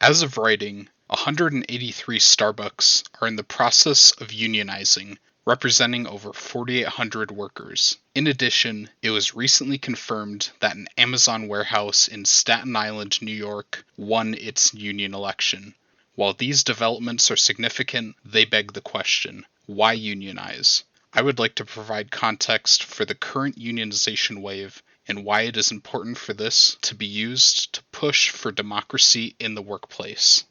As of writing, 183 Starbucks are in the process of unionizing, representing over 4,800 workers. In addition, it was recently confirmed that an Amazon warehouse in Staten Island, New York, won its union election. While these developments are significant, they beg the question, why unionize? I would like to provide context for the current unionization wave and why it is important for this to be used to push for democracy in the workplace.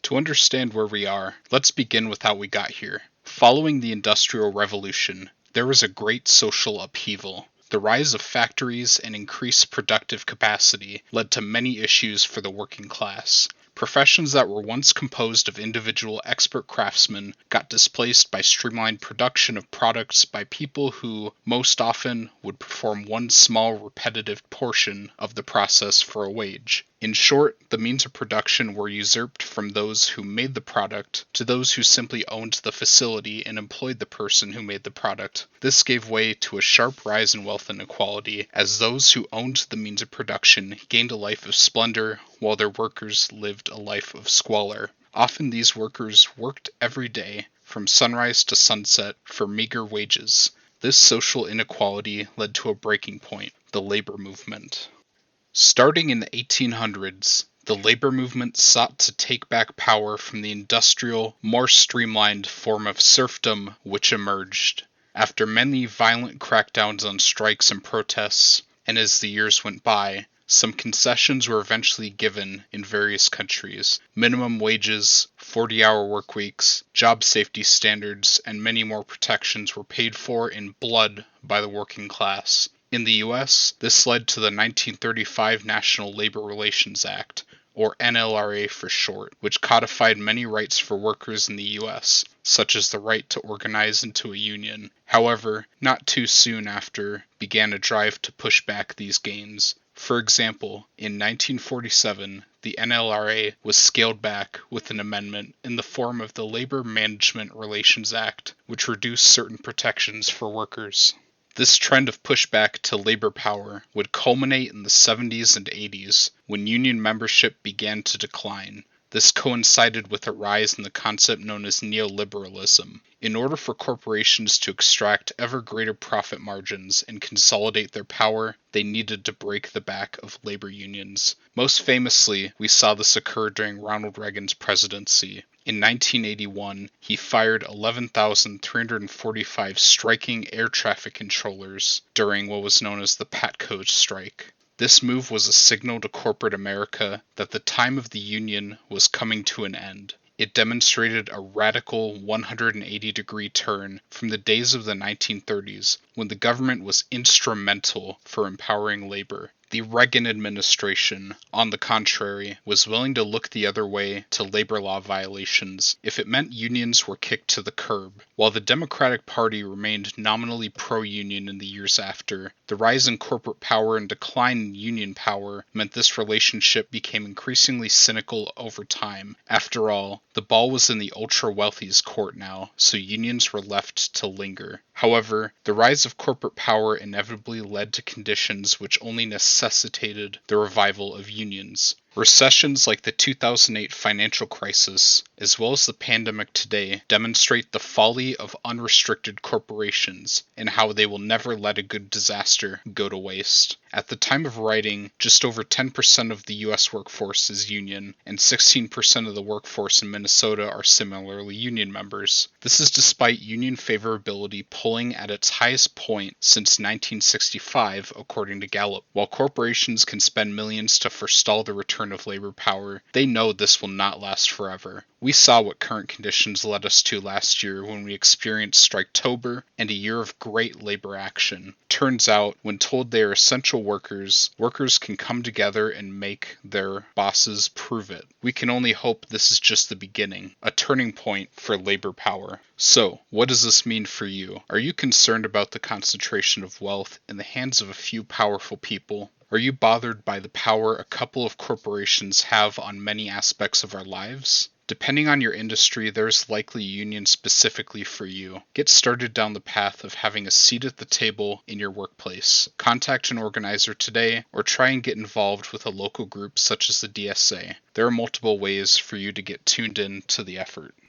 To understand where we are, let's begin with how we got here. Following the Industrial Revolution, there was a great social upheaval. The rise of factories and increased productive capacity led to many issues for the working class. Professions that were once composed of individual expert craftsmen got displaced by streamlined production of products by people who, most often, would perform one small repetitive portion of the process for a wage. In short, the means of production were usurped from those who made the product to those who simply owned the facility and employed the person who made the product. This gave way to a sharp rise in wealth inequality, as those who owned the means of production gained a life of splendor while their workers lived a life of squalor. Often these workers worked every day, from sunrise to sunset, for meager wages. This social inequality led to a breaking point, the labor movement. Starting in the 1800s, the labor movement sought to take back power from the industrial, more streamlined form of serfdom which emerged. After many violent crackdowns on strikes and protests, and as the years went by, some concessions were eventually given in various countries. Minimum wages, 40-hour work weeks, job safety standards, and many more protections were paid for in blood by the working class. In the US, this led to the 1935 National Labor Relations Act, or NLRA for short, which codified many rights for workers in the US, such as the right to organize into a union. However, not too soon after began a drive to push back these gains. For example, in 1947, the NLRA was scaled back with an amendment in the form of the Labor Management Relations Act, which reduced certain protections for workers. This trend of pushback to labor power would culminate in the 70s and 80s, when union membership began to decline. This coincided with a rise in the concept known as neoliberalism. In order for corporations to extract ever greater profit margins and consolidate their power, they needed to break the back of labor unions. Most famously, we saw this occur during Ronald Reagan's presidency. In 1981, he fired 11,345 striking air traffic controllers during what was known as the PATCO strike. This move was a signal to corporate America that the time of the union was coming to an end. It demonstrated a radical 180-degree turn from the days of the 1930s, when the government was instrumental for empowering labor. The Reagan administration, on the contrary, was willing to look the other way to labor law violations if it meant unions were kicked to the curb. While the Democratic Party remained nominally pro-union in the years after, the rise in corporate power and decline in union power meant this relationship became increasingly cynical over time. After all, the ball was in the ultra-wealthy's court now, so unions were left to linger. However, the rise of corporate power inevitably led to conditions which only necessitated the revival of unions. Recessions like the 2008 financial crisis, as well as the pandemic today, demonstrate the folly of unrestricted corporations and how they will never let a good disaster go to waste. At the time of writing, just over 10% of the US workforce is union, and 16% of the workforce in Minnesota are similarly union members. This is despite union favorability pulling at its highest point since 1965, according to Gallup. While corporations can spend millions to forestall the return of labor power, they know this will not last forever. We saw what current conditions led us to last year when we experienced Striketober and a year of great labor action. Turns out, when told they are essential workers, workers can come together and make their bosses prove it. We can only hope this is just the beginning, a turning point for labor power. So, what does this mean for you? Are you concerned about the concentration of wealth in the hands of a few powerful people? Are you bothered by the power a couple of corporations have on many aspects of our lives? Depending on your industry, there's likely a union specifically for you. Get started down the path of having a seat at the table in your workplace. Contact an organizer today, or try and get involved with a local group such as the DSA. There are multiple ways for you to get tuned in to the effort.